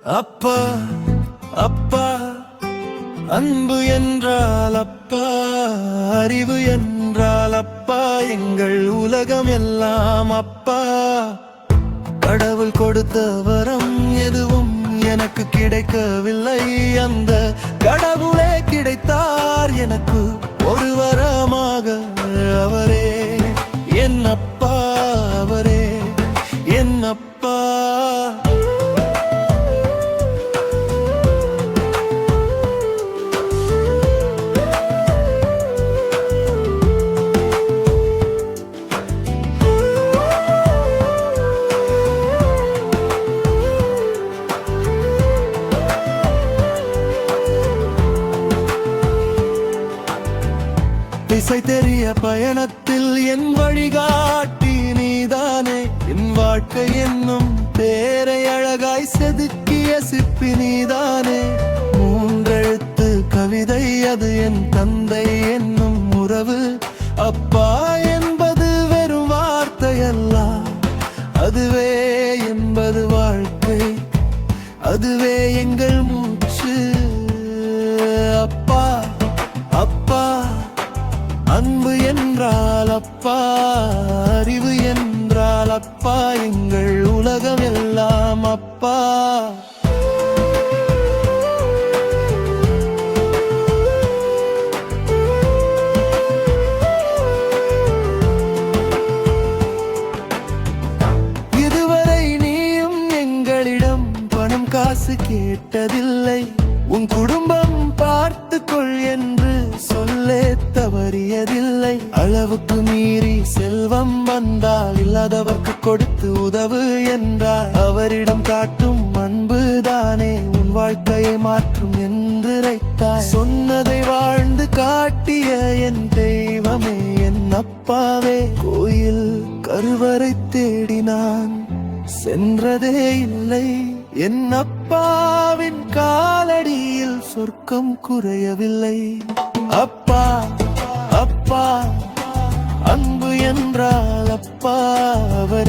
அப்பா அப்பா அன்பு என்றால் அப்பா, அறிவு என்றால் அப்பா, எங்கள் உலகம் எல்லாம் அப்பா. கடவுள் கொடுத்த வரம் எதுவும் எனக்கு கிடைக்கவில்லை, அந்த கடவுளே கிடைத்தார் எனக்கு ஒரு வரமாக. அவரே என் அப்பா, அவரே என் அப்பா. திசை தெரிய பயணத்தில் என் வழிகாட்டி நீதானே, என் வாழ்க்கை என்னும் பேரை அழகாய் செதுக்கிய சிற்பி நீதானே. மூன்றெழுத்து கவிதை அது என் தந்தை என்னும் உறவு. அப்பா என்பது வெறும் வார்த்தையல்ல, அதுவே என்பது வாழ்க்கை, அதுவே எங்கள் மூச்சு. அப்பா அப்பா அன்பு என்றால் அப்பா, அறிவு என்றால் அப்பா, எங்கள் உலகம் எல்லாம் அப்பா. இதுவரை நீயும் எங்களிடம் பணம் காசு கேட்டதில்லை, உன் குடும்பம் பார்த்துக்கொள் என்று சொல்லே தவறியதில்லை. அளவுக்கு மீறி செல்வம் வந்தால் இல்லாதவர்க்கு கொடுத்து உதவு என்றார். அவரிடம் காட்டும் அன்புதானே உன் வாழ்க்கையை மாற்றும் என்று ரைத்தாய். சொன்னதை வாழ்ந்து காட்டிய என் தெய்வமே, என் அப்பாவே. கோயில் கருவறை தேடி நான் சென்றதே இல்லை, என் அப்பாவின் காலடியில் சொர்க்கம் குறையவில்லை. அப்பா அப்பா அன்பு என்றால் அப்பா, அவர்